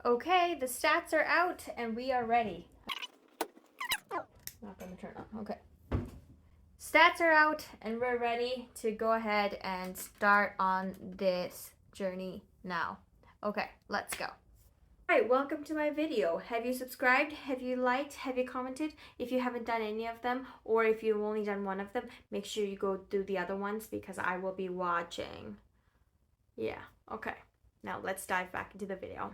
Okay, the stats are out and we are ready. Not gonna turn on. Okay. Stats are out and we're ready to go ahead and start on this journey now. Okay, let's go. Alright, welcome to my video. Have you subscribed? Have you liked? Have you commented? If you haven't done any of them, or if you've only done one of them, make sure you go do the other ones because I will be watching. Yeah, okay. Now let's dive back into the video.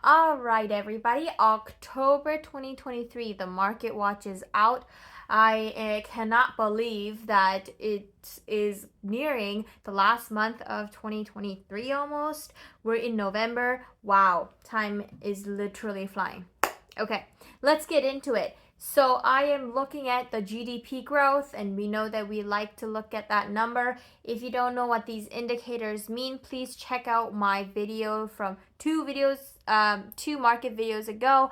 All right, everybody. October 2023, the market watch is out. I cannot believe that it is nearing the last month of 2023 almost. We're in November. Wow, time is literally flying. Okay, let's get into it. So I am looking at the GDP growth, and we know that we like to look at that number. If you don't know what these indicators mean, please check out my video from two market videos ago.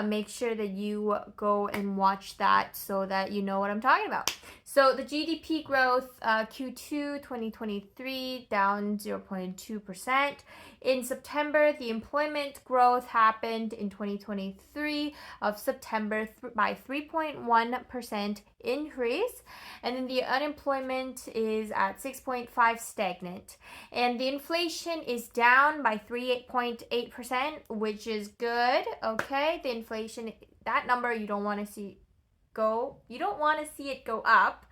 Make sure that you go and watch that so that you know what I'm talking about. So the GDP growth, Q2 2023, down 0.2%. In September, the employment growth happened in 2023 of September by 3.1% increase. And then the unemployment is at 6.5 stagnant. And the inflation is down by 3.8%, which is good. Okay, the inflation, that number you don't want to see go. You don't want to see it go up.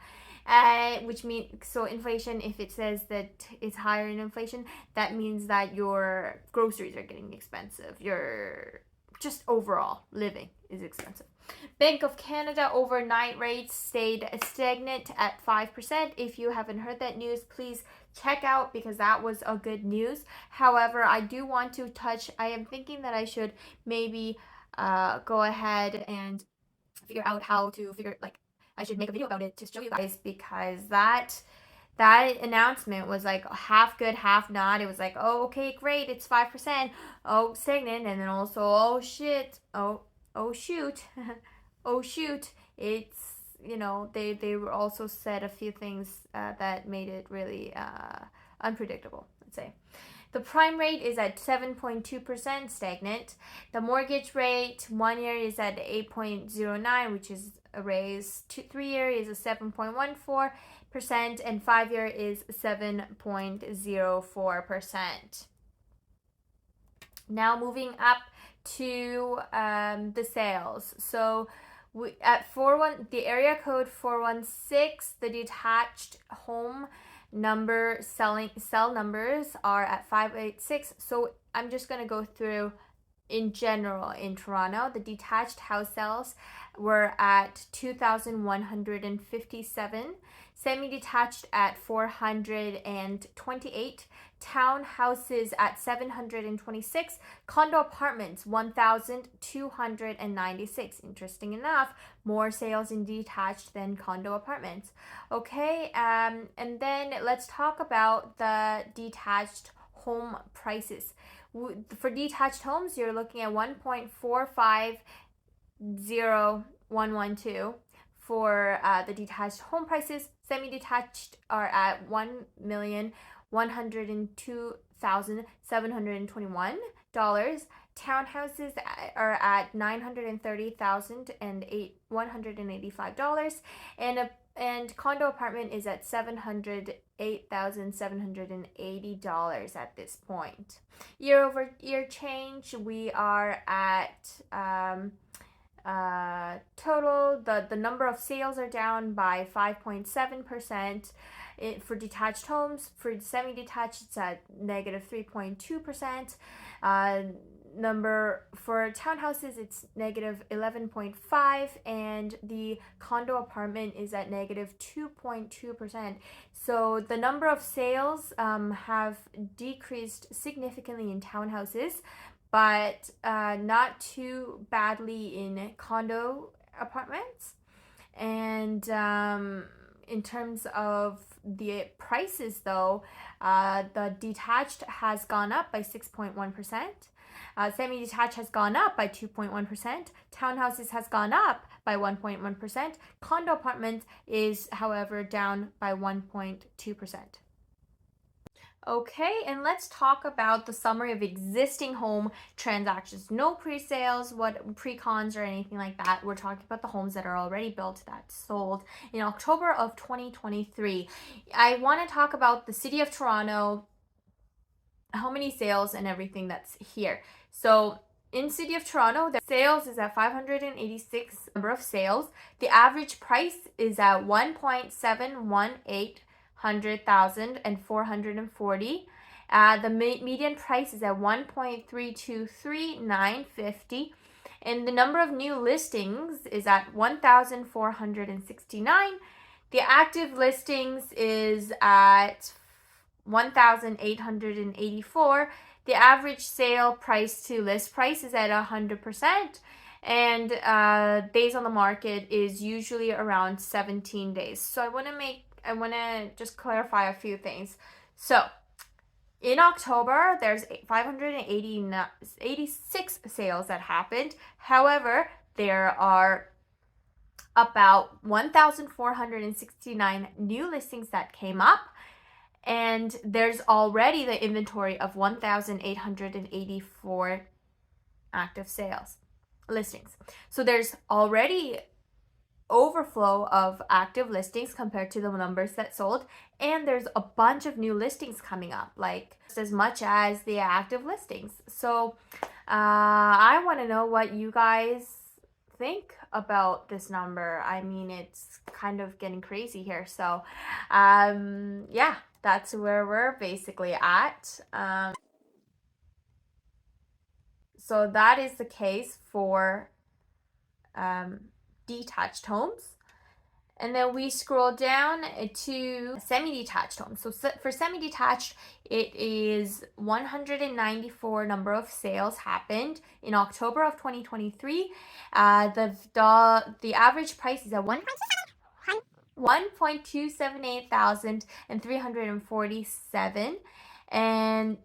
Which means, so inflation, if it says that it's higher in inflation, that means that your groceries are getting expensive. Your just overall living is expensive. Bank of Canada overnight rates stayed stagnant at 5%. If you haven't heard that news, please check out because that was a good news. However, I do want to touch, I am thinking that I should maybe go ahead and figure out how to I should make a video about it to show you guys because that announcement was like half good, half not. It was like, oh, okay, great, it's 5%. Oh, stagnant, and then also, oh shit, oh shoot, oh shoot, it's they were also said a few things that made it really unpredictable. Let's say. The prime rate is at 7.2%, stagnant. The mortgage rate, 1 year is at 8.09, which is a raise. 3 year is a 7.14%, and 5 year is 7.04%. Now moving up to the sales. So at the area code 416, the detached home cell numbers are at 586. So I'm just going to go through in general in Toronto. The detached house sales were at 2,157, semi-detached at 428, townhouses at 726, condo apartments 1,296. Interesting enough, more sales in detached than condo apartments. Okay, and then let's talk about the detached home prices. For detached homes, you're looking at 1.450112 for the detached home prices. Semi-detached are at $1,102,721. Townhouses are at $930,185, and condo apartment is at $708,780 at this point. Year over year change, we are at total, the number of sales are down by 5.7%. For detached homes, for semi-detached, it's at negative 3.2%. Number for townhouses, it's negative 11.5%, and the condo apartment is at negative 2.2%. So the number of sales have decreased significantly in townhouses, but not too badly in condo apartments. And in terms of the prices, though, the detached has gone up by 6.1%. Semi-detached has gone up by 2.1%. Townhouses has gone up by 1.1%. Condo apartment is, however, down by 1.2%. Okay, and let's talk about the summary of existing home transactions. No pre-sales, what pre-cons or anything like that. We're talking about the homes that are already built that sold in October of 2023. I want to talk about the city of Toronto, how many sales and everything that's here. So in city of Toronto, the sales is at 586 number of sales. The average price is at 1.718 the median price is at 1.323950, and the number of new listings is at 1,469. The active listings is at 1,884. The average sale price to list price is at 100%, and days on the market is usually around 17 days. So I want to just clarify a few things. So in October, there's 586 sales that happened. However, there are about 1,469 new listings that came up, and there's already the inventory of 1,884 active sales listings. So there's already overflow of active listings compared to the numbers that sold, and there's a bunch of new listings coming up, like as much as the active listings. So I want to know what you guys think about this number. I mean, it's kind of getting crazy here. So yeah, that's where we're basically at. So that is the case for detached homes. And then we scroll down to semi-detached homes. So for semi-detached, it is 194 number of sales happened in October of 2023. The average price is at 1.278,347, and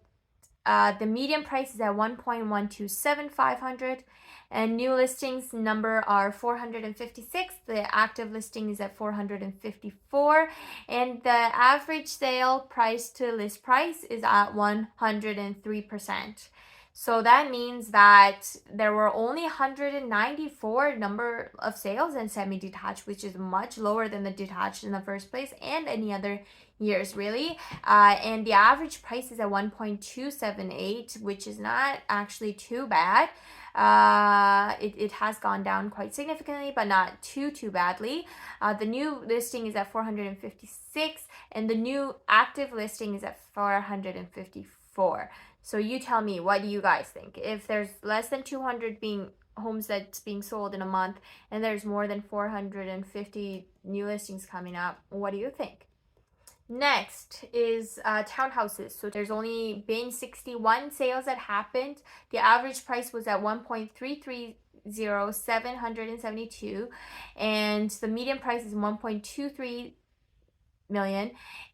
the median price is at 1.127,500, and new listings number are 456. The active listing is at 454, and the average sale price to list price is at 103%. So that means that there were only 194 number of sales in semi-detached, which is much lower than the detached in the first place and any other years, really. And the average price is at 1.278, which is not actually too bad. It has gone down quite significantly, but not too badly. The new listing is at 456, and the new active listing is at 454. So you tell me, what do you guys think? If there's less than 200 homes that's being sold in a month, and there's more than 450 new listings coming up, what do you think? Next is townhouses. So there's only been 61 sales that happened. The average price was at 1.330772, and the median price is 1.23 million,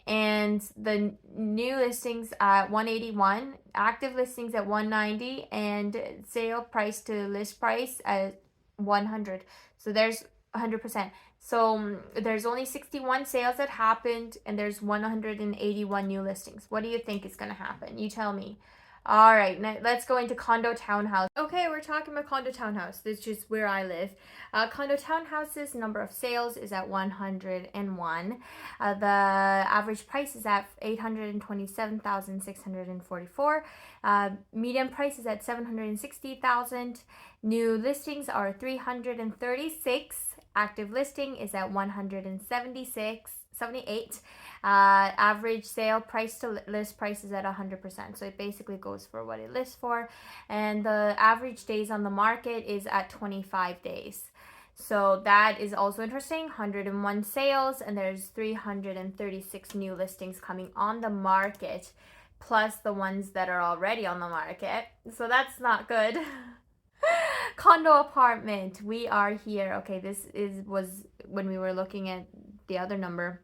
and the new listings at 181, active listings at 190, and sale price to list price at 100. So there's 100%. So there's only 61 sales that happened, and there's 181 new listings. What do you think is going to happen? You tell me. All right, now let's go into condo townhouse. Okay, we're talking about condo townhouse. This is where I live. Condo townhouses, number of sales is at 101. The average price is at 827,644. Median price is at 760,000. New listings are 336. Active listing is at 178. Average sale price to list price is at 100%. So it basically goes for what it lists for. And the average days on the market is at 25 days. So that is also interesting. 101 sales, and there's 336 new listings coming on the market, plus the ones that are already on the market. So that's not good. Condo apartment, we are here. Okay, this was when we were looking at the other number.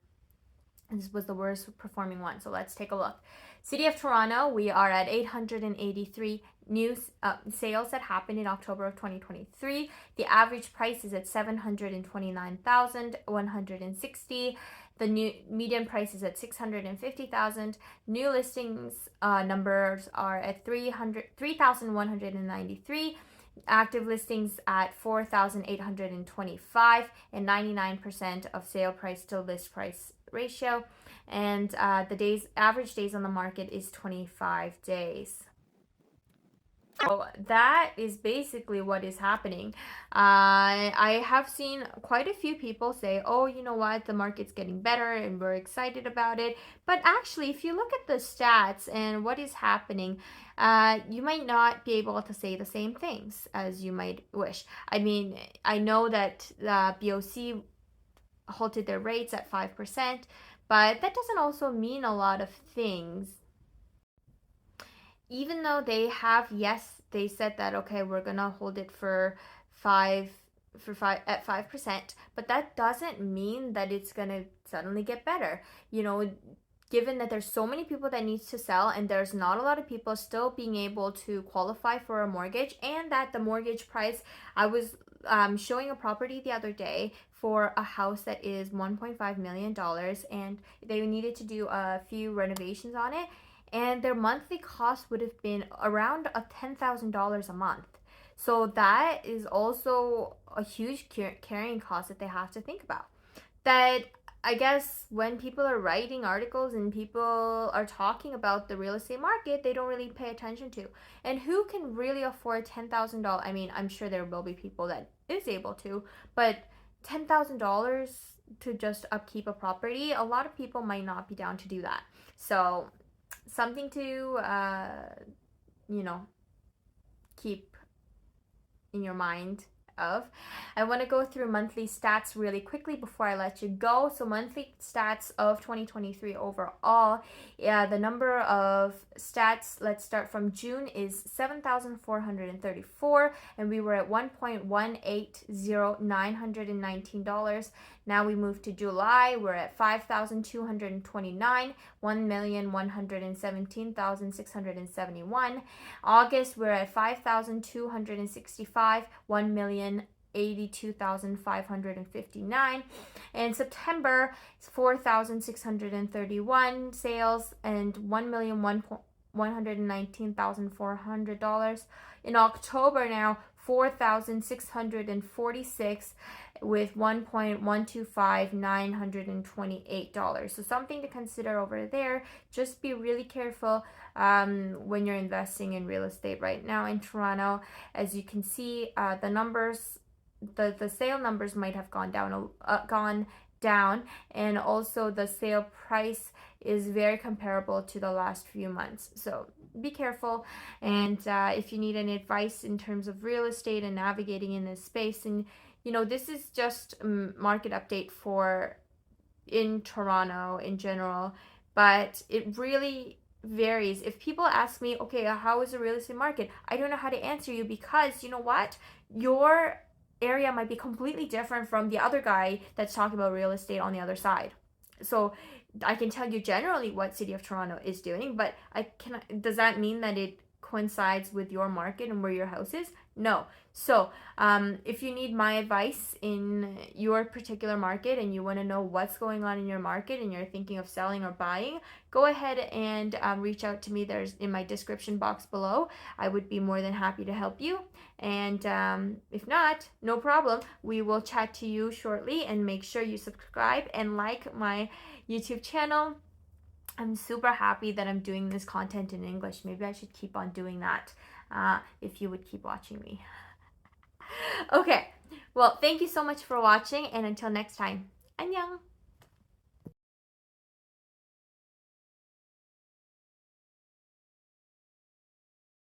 This was the worst performing one. So let's take a look. City of Toronto, we are at 883 new sales that happened in October of 2023. The average price is at 729,160. The new median price is at 650,000. New listings numbers are at 3,193. Active listings at 4,825, and 99% of sale price to list price ratio. And the average days on the market is 25 days. So that is basically what is happening. I have seen quite a few people say, oh, you know what, the market's getting better and we're excited about it. But actually, if you look at the stats and what is happening, you might not be able to say the same things as you might wish. I mean, I know that the BOC halted their rates at 5%, but that doesn't also mean a lot of things. Even though they have, yes, they said that, okay, we're gonna hold it at 5%, but that doesn't mean that it's gonna suddenly get better. You know, given that there's so many people that needs to sell and there's not a lot of people still being able to qualify for a mortgage, and that the mortgage price, I was showing a property the other day for a house that is $1.5 million, and they needed to do a few renovations on it, and their monthly cost would have been around $10,000 a month. So that is also a huge carrying cost that they have to think about. That I guess when people are writing articles and people are talking about the real estate market, they don't really pay attention to. And who can really afford $10,000? I mean, I'm sure there will be people that is able to, but $10,000 to just upkeep a property, a lot of people might not be down to do that. So something to keep in your mind of. I want to go through monthly stats really quickly before I let you go. So monthly stats of 2023 overall, the number of stats, let's start from June, is 7,434, and we were at $1,180,919. Now we move to July, we're at 5,229, 1,117,671. August, we're at 5,265, 1,082,559. And September, 4,631 sales and $1,119,400. In October now, 4,646 with $1,125,928. So something to consider over there. Just be really careful when you're investing in real estate right now in Toronto. As you can see, the numbers, the sale numbers might have gone down, and also the sale price is very comparable to the last few months. So be careful, and if you need any advice in terms of real estate and navigating in this space, and this is just a market update for in Toronto in general, but it really varies. If people ask me, okay, how is the real estate market? I don't know how to answer you, because you know what? Your area might be completely different from the other guy that's talking about real estate on the other side. So I can tell you generally what City of Toronto is doing, but does that mean that it coincides with your market and where your house is? No. So if you need my advice in your particular market and you want to know what's going on in your market and you're thinking of selling or buying, go ahead and reach out to me. There's in my description box below. I would be more than happy to help you. And if not, no problem. We will chat to you shortly, and make sure you subscribe and like my YouTube channel. I'm super happy that I'm doing this content in English. Maybe I should keep on doing that if you would keep watching me. Okay, well, thank you so much for watching, and until next time, annyeong!